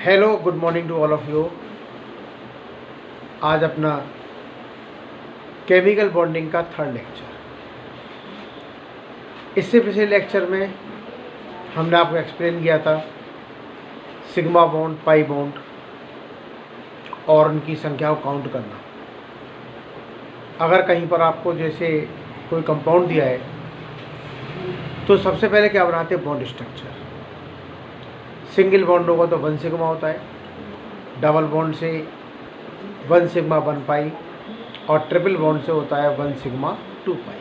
Hello, good morning to all of you. आज अपना chemical bonding का थर्ड लेक्चर। इससे पिछले लेक्चर में हमने आपको एक्सप्लेन किया था सिग्मा बॉन्ड, पाई बॉन्ड और उनकी संख्या को काउंट करना। अगर कहीं पर आपको जैसे कोई कंपाउंड दिया है तो सबसे पहले क्या बनाते हैं, बॉन्ड स्ट्रक्चर। सिंगल बॉन्ड होगा तो 1 सिग्मा होता है, डबल बॉन्ड से 1 सिग्मा 1 पाई और ट्रिपल बॉन्ड से होता है 1 सिग्मा 2 पाई।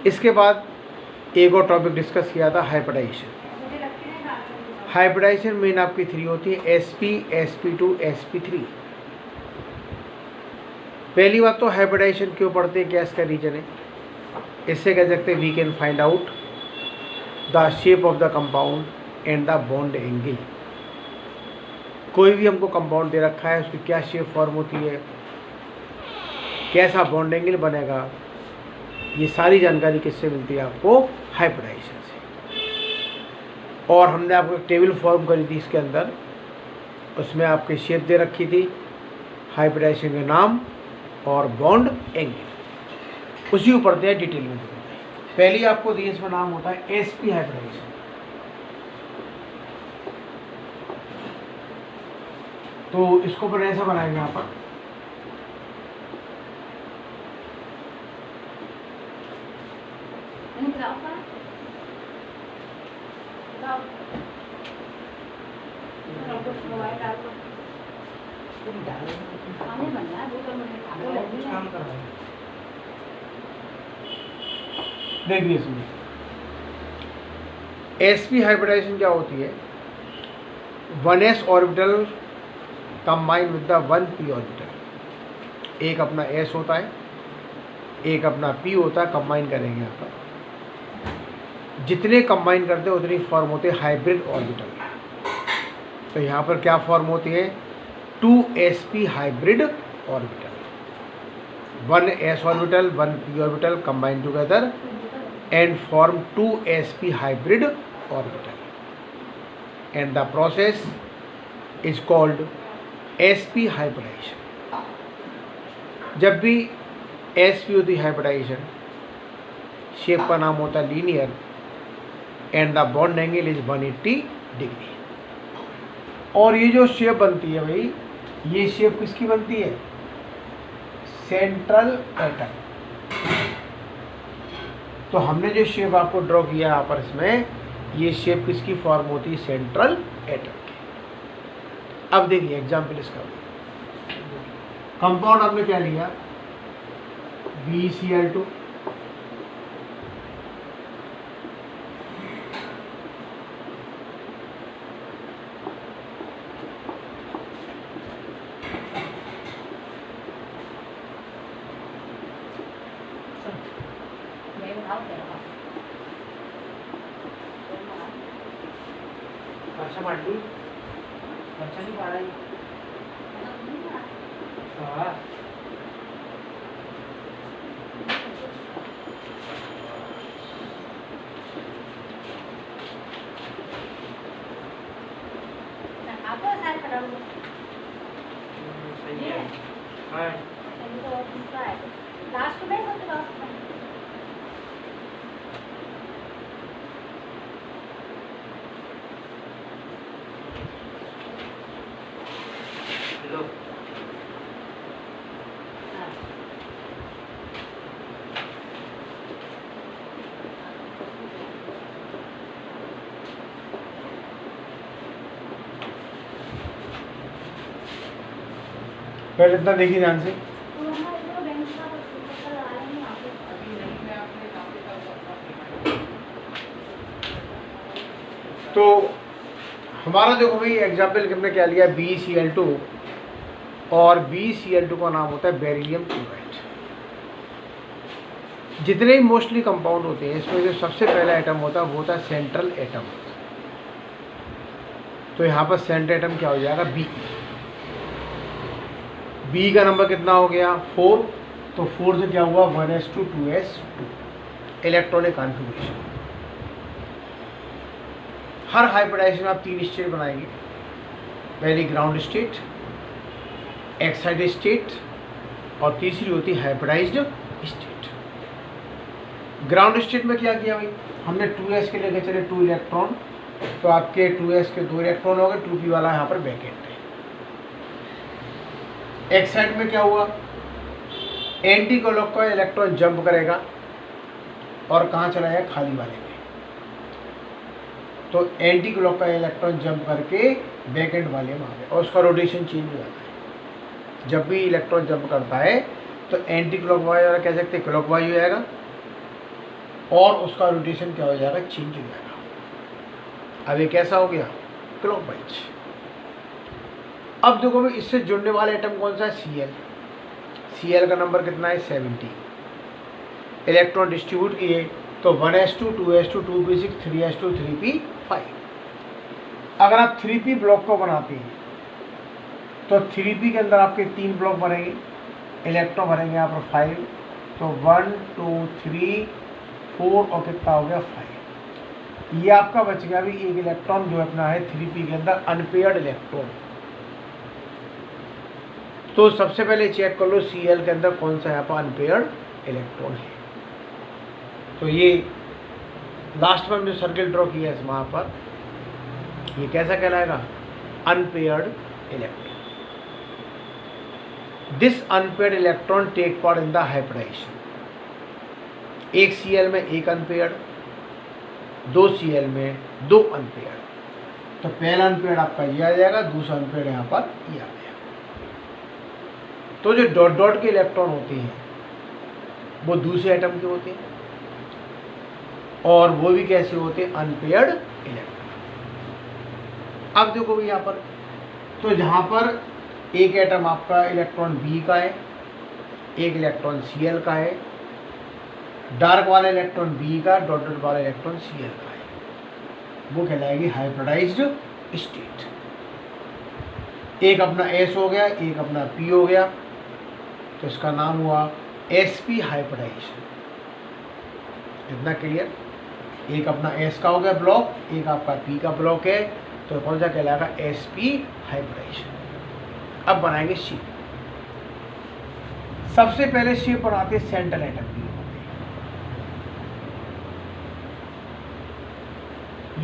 इसके बाद एक और टॉपिक डिस्कस किया था, हाइब्रिडाइजेशन। हाइब्रिडाइजेशन मेन आपकी 3 होती है, sp, sp2, sp3। पहली बात तो हाइब्रिडाइजेशन क्यों पढ़ते हैं, क्या इसका रीजन है। इससे कह सकते हैं we can find out the shape of the compound and the bond angle. कोई भी हमको कंपाउंड दे रखा है, उसकी क्या शेप फॉर्म होती है, कैसा बॉन्ड एंगल बनेगा, ये सारी जानकारी किससे मिलती है आपको, हाइब्रिडाइजेशन से। और हमने आपको एक टेबल फॉर्म करी थी इसके अंदर, उसमें आपकी शेप दे रखी थी, हाइब्रिडाइजेशन के नाम और बॉन्ड एंगल, उसी को पढ़ते हैं डिटेल में। पहले आपको दिए, इसका नाम होता है sp हाइब्रिडाइजेशन। तो इसको पर ऐसा बनाएंगे यहाँ पर, देखिए इसमें sp हाइब्रिडाइजेशन क्या होती है, 1s orbital combine with the 1p orbital. एक अपना s होता है, एक अपना p होता है, कंबाइन करेंगे यहाँ पर। जितने कंबाइन करते हैं उतनी फॉर्म होते हैं हाइब्रिड ऑर्बिटल। तो यहाँ पर क्या फॉर्म होती है, 2sp hybrid orbital. 1s orbital 1p orbital combine together and form 2sp hybrid orbital, and the process is called sp hybridization। जब भी sp होती है हाइब्रिडाइजेशन, शेप का नाम होता है linear and the bond angle is 180 degree. और ये जो शेप बनती है भाई, ये शेप किसकी बनती है, सेंट्रल एटम। तो हमने जो शेप आपको ड्रॉ किया यहाँ पर, इसमें ये शेप किसकी फॉर्म होती है, सेंट्रल एटम की। अब देखिए एग्जाम्पल इसका, कंपाउंड आपने क्या लिया, BeCl2, अच्छा मांडू, अच्छा नहीं पा रहा है। हाँ सही है। हाँ लास्ट में पहले इतना देखिए ध्यान से। तो हमारा देखो भाई एग्जाम्पल हमने क्या लिया, BeCl2, और BeCl2 का नाम होता है बेरिलियम क्लोराइड। जितने भी मोस्टली कंपाउंड होते हैं, इसमें जो सबसे पहला एटम होता है वो होता है सेंट्रल एटम। तो यहाँ पर सेंट्रल एटम क्या हो जाएगा, B का नंबर कितना हो गया, 4। तो 4 से क्या हुआ, 1s2 2s2 इलेक्ट्रॉनिक कॉन्फ़िगरेशन। हर हाइब्रिडाइजेशन आप 3 स्टेज बनाएंगे। पहली ग्राउंड स्टेट, एक्साइटेड स्टेट, और तीसरी होती है हाइब्रिडाइज्ड स्टेट। ग्राउंड स्टेट में क्या किया भाई, हमने 2s के लेके चले 2 इलेक्ट्रॉन, तो आपके 2s के 2 इलेक्ट्रॉन हो गए, 2p वाला यहाँ पर वैकेंट है। एक्साइड में क्या हुआ, एंटी क्लॉकवाइज इलेक्ट्रॉन जंप करेगा और कहाँ चला जाएगा, खाली वाले में। तो एंटी क्लॉकवाइज इलेक्ट्रॉन जंप करके वैकेंट वाले में आ गया और उसका रोटेशन चेंज हो जाता है। जब भी इलेक्ट्रॉन जंप करता है तो एंटी क्लॉकवाइज वाला कह सकते हैं क्लॉकवाइज हो जाएगा और उसका रोटेशन क्या हो जाएगा, चेंज हो जाएगा। अब ये कैसा हो गया, क्लॉकवाइज। अब देखो भाई इससे जुड़ने वाला एटम कौन सा है, Cl। Cl का नंबर कितना है, 70। इलेक्ट्रॉन डिस्ट्रीब्यूट किए तो 1s2 2s2 2p6 3s2 3p5। अगर आप 3p ब्लॉक को बनाते हैं तो 3p के अंदर आपके 3 ब्लॉक बनेंगे, इलेक्ट्रॉन भरेंगे यहाँ पर 5, तो 1 2 3 4 और कितना हो गया 5। ये आपका बच गया भी एक इलेक्ट्रॉन जो अपना है 3p के अंदर अनपेयर्ड इलेक्ट्रॉन। तो सबसे पहले चेक कर लो Cl के अंदर कौन सा यहाँ पर अनपेयर्ड इलेक्ट्रॉन है। तो ये लास्ट में जो सर्किल ड्रॉ किया है वहाँ पर, ये कैसा कहलाएगा, unpaired electron. This unpaired electron take part in the hybridization. एक Cl में एक अनपेयर्ड, 2 Cl में 2 अनपेयर्ड। तो पहला अनपेयर्ड आपका ये आ जाएगा, दूसरा अनपेयर्ड यहाँ पर ये आ गया। तो जो डॉट डॉट के इलेक्ट्रॉन होते हैं वो दूसरे एटम के होते हैं और वो भी कैसे होते हैं, अनपेयर्ड इलेक्ट्रॉन। अब देखो भाई यहाँ पर, तो जहाँ पर एक एटम आपका इलेक्ट्रॉन B का है, एक इलेक्ट्रॉन Cl का है, डार्क वाला इलेक्ट्रॉन B का, डॉट डॉट वाला इलेक्ट्रॉन Cl का है, वो कहलाएगी हाइब्रिडाइज्ड स्टेट। एक अपना S हो गया, एक अपना P हो गया, तो इसका नाम हुआ sp हाइब्रिडाइजेशन। इतना क्लियर। एक अपना S का हो गया ब्लॉक, एक आपका P का ब्लॉक है, तो कौन सा कहलाएगा, sp हाइब्रिडाइजेशन। अब बनाएंगे शेप। सबसे पहले शेप बनाते हैं सेंट्रल एटम की।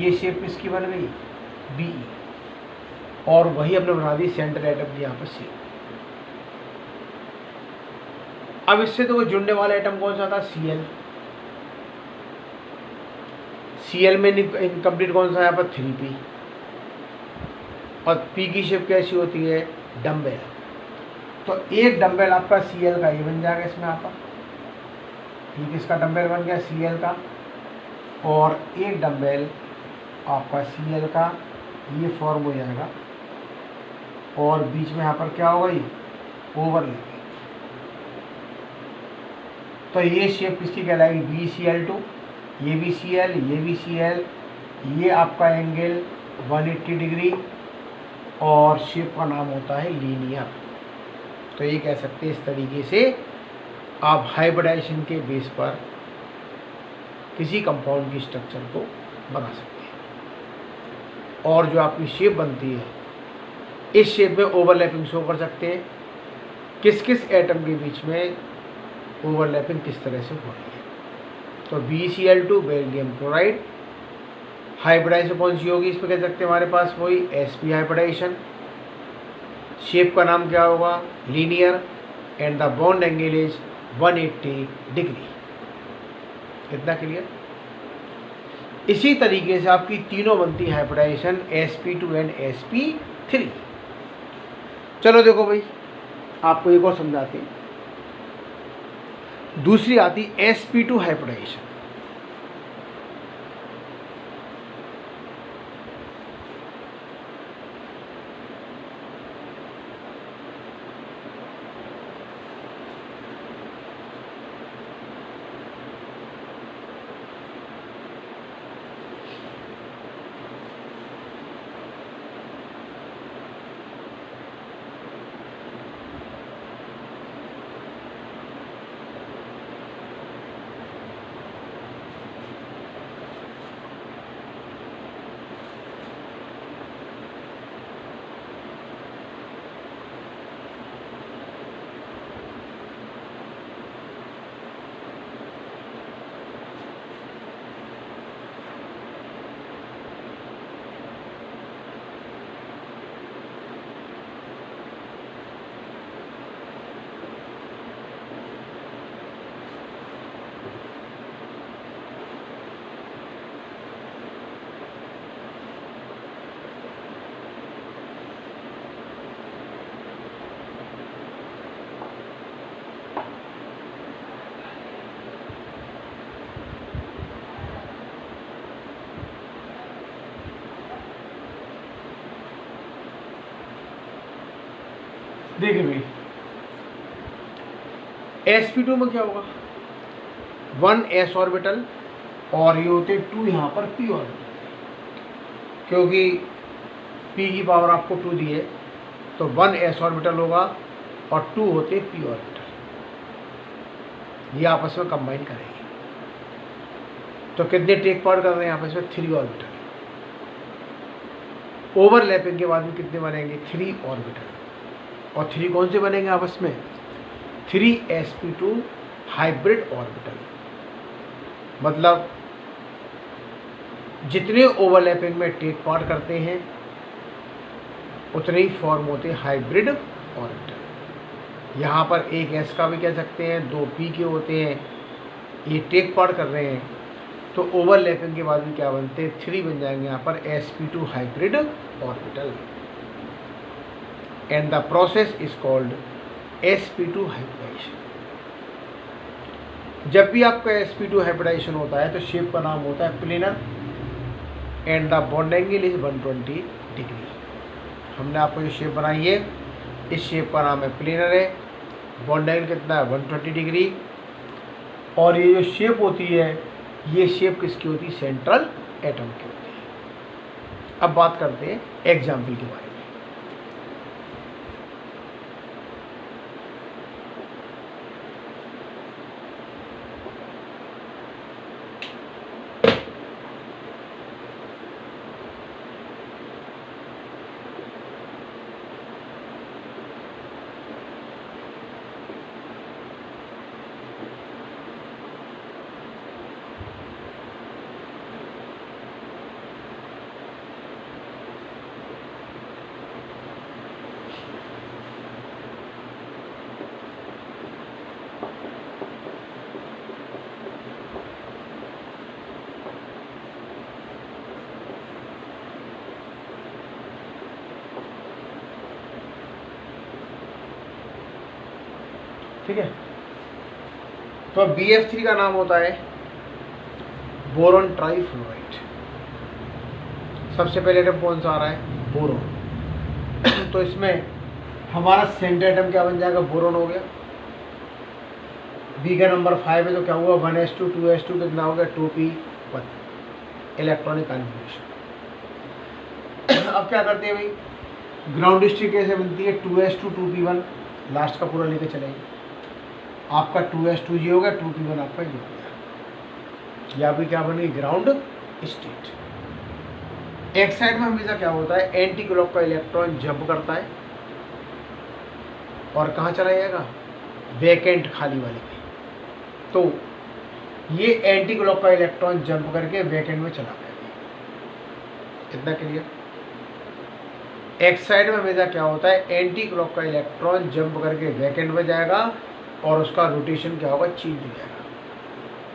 ये शेप किसकी बन गई, Be, और वही हमने बना दी सेंट्रल एटम की यहाँ पर शेप। अब इससे तो जुड़ने वाला एटम कौन सा था, Cl। Cl में इनकम्प्लीट कौन सा है यहाँ पर, 3p। और P की शेप कैसी होती है, डम्बेल। तो एक डम्बेल आपका Cl का ये बन जाएगा इसमें यहाँ पर, ये किसका डम्बेल बन गया, Cl का। और एक डम्बेल आपका Cl का ये फॉर्म हो जाएगा और बीच में यहाँ पर क्या होगा, ये ओवरलैप। तो ये शेप किसकी कहलाएगी, BCl2। ये भी Cl, ये भी Cl, ये आपका एंगल 180 डिग्री और शेप का नाम होता है लीनियर। तो ये कह सकते हैं इस तरीके से आप हाइब्रिडाइजेशन के बेस पर किसी कंपाउंड की स्ट्रक्चर को बना सकते हैं। और जो आपकी शेप बनती है, इस शेप में ओवरलैपिंग शो कर सकते हैं, किस किस एटम के बीच में ओवरलैपिंग किस तरह से हो रही है। तो BCl2 बेरिलियम क्लोराइड हाइब्रिडाइजेशन कौन सी होगी, इसमें कह सकते हैं हमारे पास वही sp हाइब्रिडाइजेशन। शेप का नाम क्या होगा, linear, and the bond angle is 180 degree. इतना क्लियर। इसी तरीके से आपकी तीनों बनती है हाइब्रिडाइजेशन, sp2 एंड sp3। चलो देखो भाई आपको एक और समझाते हैं। दूसरी आती sp2 हाइब्रिडाइजेशन। देखिए भाई sp2 में क्या होगा, 1 s ऑर्बिटल और ये होते 2 यहाँ पर p ऑर्बिटल, क्योंकि p की पावर आपको 2 दी है तो 1 s ऑर्बिटल होगा और 2 होते p ऑर्बिटल, ये आपस में कंबाइन करेंगे। तो कितने टेक पार्ट कर रहे हैं आपस में, 3 ऑर्बिटल। ओवरलैपिंग के बाद में कितने बनेंगे, 3 ऑर्बिटल। और 3 कौन से बनेंगे आपस में, 3sp2 हाइब्रिड ऑर्बिटल। मतलब जितने ओवरलैपिंग में टेक पार्ट करते हैं उतने ही फॉर्म होते हैं हाइब्रिड ऑर्बिटल। यहाँ पर एक s का भी कह सकते हैं, 2 p के होते हैं, ये टेक पार्ट कर रहे हैं तो ओवरलैपिंग के बाद में क्या बनते हैं, 3 बन जाएंगे यहाँ पर sp2 hybrid orbital. And the process is called sp2 hybridization. जब भी आपका sp2 हाइब्रिडाइजेशन होता है तो शेप का नाम होता है planar and the bond angle is 120 degree. हमने आपको जो शेप बनाई है इस शेप का नाम है प्लेनर है, बॉन्ड एंगल कितना है 120 डिग्री। और ये जो शेप होती है ये शेप किसकी होती है, सेंट्रल एटम की होती है। अब बात करते हैं एग्जाम्पल के बारे में। ठीक है, तो BF3 का नाम होता है बोरॉन ट्राइफ्लोराइड। सबसे पहले एटम कौन सा आ रहा है, बोरॉन। तो इसमें हमारा सेंटर एटम क्या बन जाएगा, बोरॉन हो गया। बी का नंबर 5 है तो क्या हुआ, 1s2 2s2 कितना हो गया, 2p1 इलेक्ट्रॉनिक कन्फर्मेशन। अब क्या करते हैं भाई, ग्राउंड स्टेट कैसे बनती है, 2s2 2p1 लास्ट का पूरा लेके चलेंगे। आपका 2s2 ये हो गया, 2p1 आपका ये हो गया, या भी क्या बनेगी, ग्राउंड स्टेट। एक साइड में हमेशा क्या होता है, एंटी क्लॉक का इलेक्ट्रॉन जंप करता है और कहाँ चला जाएगा, वैकेंट खाली वाले पे। तो ये एंटी क्लॉक का इलेक्ट्रॉन जंप करके वैकेंट में चला जाएगा। इतना क्लियर। एक साइड में हमेशा क्या होता है, एंटी क्लॉक का इलेक्ट्रॉन जंप करके वैकेंट में जाएगा और उसका रोटेशन क्या होगा, चेंज हो जाएगा।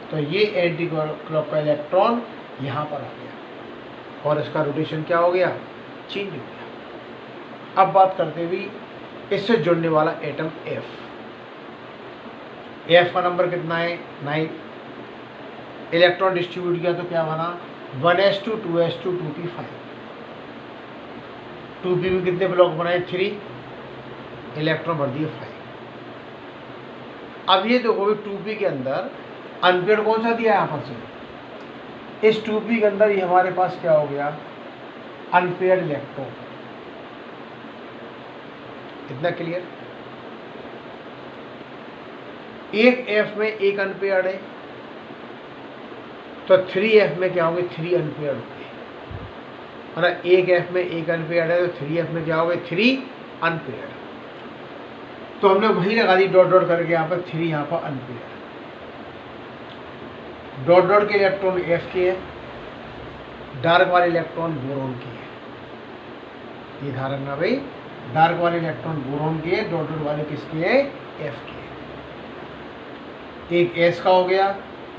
तो ये एंटी क्लॉक का इलेक्ट्रॉन यहाँ पर आ गया और इसका रोटेशन क्या हो गया, चेंज हो गया। अब बात करते हुए इससे जुड़ने वाला एटम F का नंबर कितना है, 9। इलेक्ट्रॉन डिस्ट्रीब्यूट किया तो क्या बना, 1s2 2s2 2p5। 2p में कितने ब्लॉक बनाए, 3, इलेक्ट्रॉन भर दिए 5। अब ये देखो 2p के अंदर अनपेयर्ड कौन सा दिया है यहाँ पर से, इस 2p के अंदर ये हमारे पास क्या हो गया, अनपेयर्ड इलेक्ट्रॉन। इतना क्लियर। एक F में एक अनपेयर्ड है तो 3F में क्या होंगे, 3 अनपेयर्ड होंगे। मतलब एक F में एक अनपेयर्ड है तो 3F में क्या होंगे, 3 अनपेयर्ड। तो हमने वही लगा दी डॉट डॉट करके यहाँ पर 3, यहाँ पर अनपेयर्ड। डॉट डॉट के इलेक्ट्रॉन F के है, डार्क वाले इलेक्ट्रॉन बोरॉन के है। ये ध्यान रखना भाई, डार्क वाले इलेक्ट्रॉन बोरॉन के, डॉट डॉट वाले किसके है, F के। एक S का हो गया,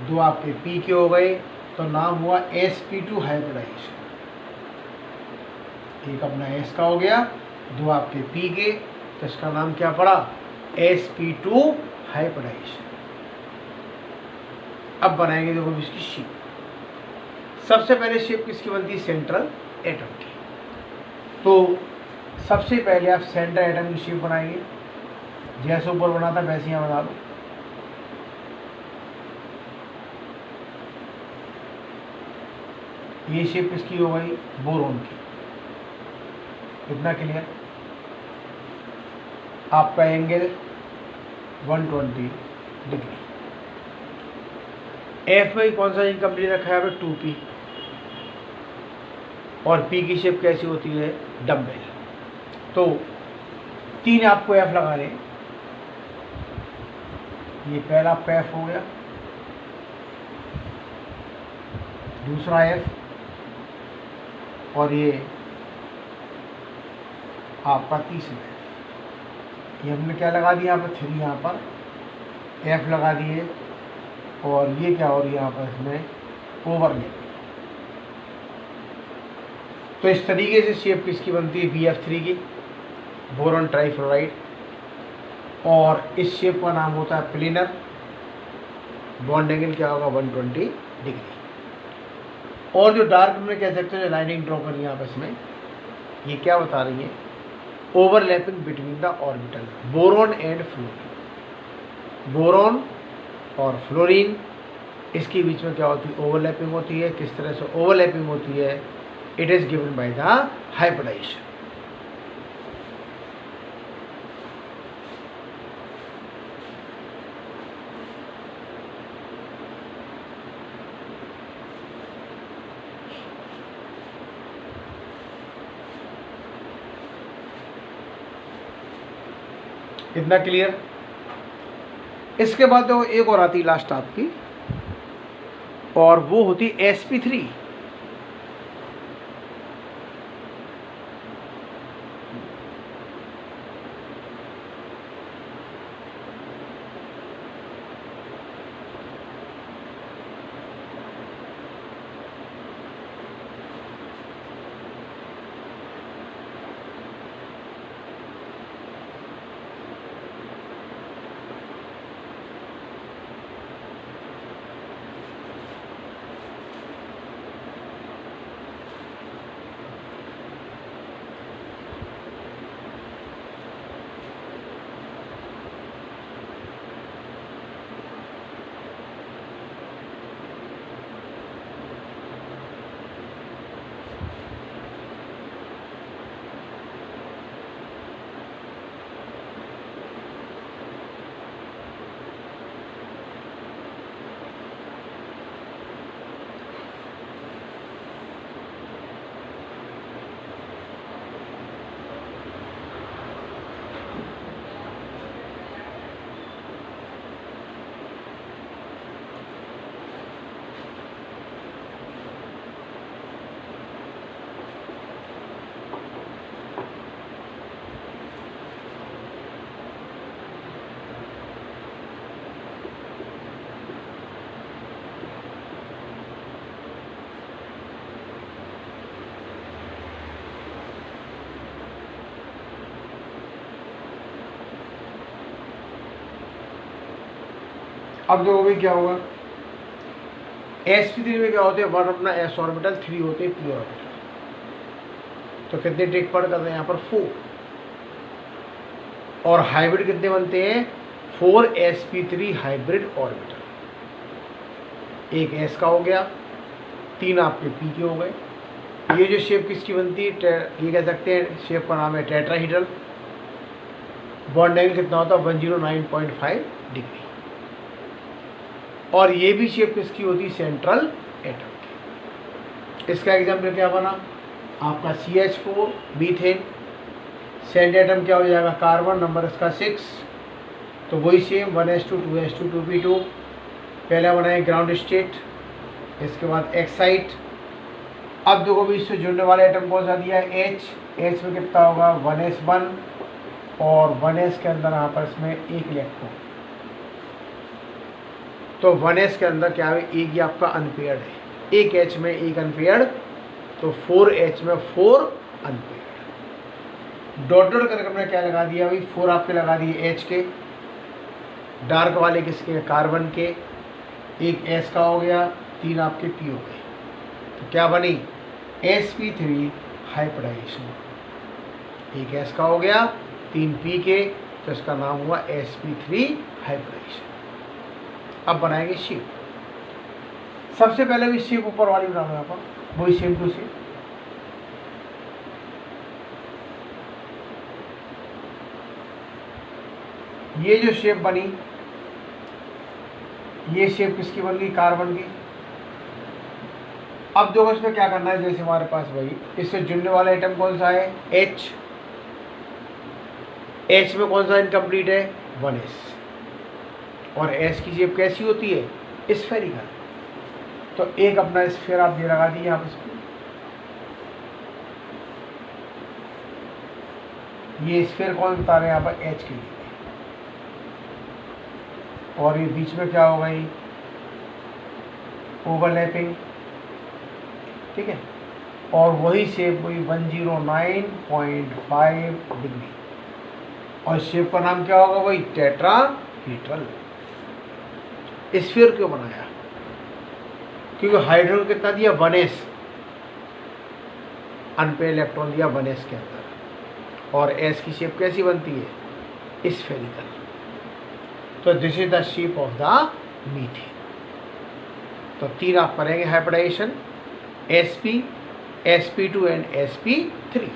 2 आपके P के हो गए, तो नाम हुआ sp2 हाइब्रिडाइजेशन। एक अपना S का हो गया, 2 आपके P के, तो इसका नाम क्या पड़ा, sp2 हाइब्रिडाइजेशन। अब बनाएंगे देखो इसकी शेप। सबसे पहले शेप किसकी बनती है, सेंट्रल एटम की। तो सबसे पहले आप सेंट्रल एटम की शेप बनाएंगे। जैसे ऊपर बना था वैसे यहाँ बना दो। ये शेप किसकी हो गई? बोरोन की। इतना क्लियर? आपका एंगल 120 डिग्री। एफ में कौन सा इनकम्प्लीट रखा है? 2p। और p की शेप कैसी होती है? डम्बेल। तो 3 आपको एफ लगाने। ये पहला आपका एफ हो गया, दूसरा एफ, और ये आपका तीसरा एफ। ये हमने क्या लगा दिया? यहाँ पर 3 यहाँ पर एफ लगा दिए, और ये क्या हो रही है यहाँ पर? इसमें ओवरलैपिंग। तो इस तरीके से शेप किसकी बनती है? BF3 की, बोरॉन ट्राइफ्लोराइड। और इस शेप का नाम होता है प्लेनर। बॉन्ड एंगल क्या होगा? 120 डिग्री। और जो डार्क में कह सकते हैं, जो लाइनिंग ड्रॉ करी आप इसमें, ये क्या बता रही है? Overlapping between the orbital boron and fluorine. Boron और फ्लोरीन, इसके बीच में क्या होती है? ओवरलैपिंग होती है। किस तरह से ओवरलैपिंग होती है? It is given by the hybridization. इतना क्लियर? इसके बाद जो एक और आती लास्ट आपकी, और वो होती sp3। अब देखो भाई क्या होगा? sp3 में क्या होते हैं? 1 अपना s ऑर्बिटल, 3 होते हैं p ऑर्बिटल। तो कितने टेक पड़ करते हैं यहाँ पर? 4। और हाइब्रिड कितने बनते हैं? 4 sp3 हाइब्रिड ऑर्बिटल। एक s का हो गया, 3 आपके p के हो गए। ये जो शेप किसकी बनती है? ये कह सकते हैं शेप का नाम है टेट्राहीड्रल। बॉन्ड एंगल कितना होता है? 109.5 डिग्री। और ये भी शेप किसकी होती है? सेंट्रल एटम की। इसका एग्जाम्पल क्या बना? आपका CH4 मीथेन। सेंट एटम क्या हो जाएगा? कार्बन, नंबर इसका 6। तो वही सेम 1s2 2s2 2p2। पहला बनाए ग्राउंड स्टेट, इसके बाद एक्साइट। अब देखो भी इससे जुड़ने वाला एटम कौन सा दिया है? H में कितना होगा? 1s1, और 1s के अंदर यहाँ पर इसमें एक इलेक्ट्रॉन। तो 1s के अंदर क्या है? एक ही आपका अनपेयर्ड है, एक H में एक अनपेयर्ड, तो 4H में 4 अनपेयर्ड। डॉट डॉट करके हमने क्या लगा दिया भाई? 4 आपके लगा दिए H के, डार्क वाले किसके? कार्बन के। एक S का हो गया, 3 आपके P हो गए। तो क्या बनी? sp3 hybridisation. एक S का हो गया, 3 P के, तो इसका नाम हुआ sp3 हाइब्रिडाइजेशन। अब बनाएंगे शेप। सबसे पहले भी शेप ऊपर वाली बना लो यहाँ पर, वही सेम टू सेम। ये जो शेप बनी, ये शेप किसकी बन गई? कार्बन की। अब देखो इसमें क्या करना है, जैसे हमारे पास वही इससे जुड़ने वाला एटम कौन सा है? H। H में कौन सा इनकम्प्लीट है? 1s। और S की शेप कैसी होती है? स्फेरिकल। तो एक अपना स्फीयर आप ये लगा दिए यहाँ पे। ये स्फीयर कौन बता रहे हैं यहाँ पर? H के लिए। और ये बीच में क्या होगा? ये ओवरलैपिंग, ठीक है। और वही शेप वही 109.5 डिग्री। और शेप का नाम क्या होगा? वही टेट्राहीड्रल। स्फीयर क्यों बनाया? क्योंकि हाइड्रोजन कितना दिया? 1s, अनपेयर इलेक्ट्रॉन दिया 1s के अंदर। और s की शेप कैसी बनती है? स्फेरिकल। तो this is the shape of the methane. तो 3 आप करेंगे hybridisation, sp, sp2 and sp3।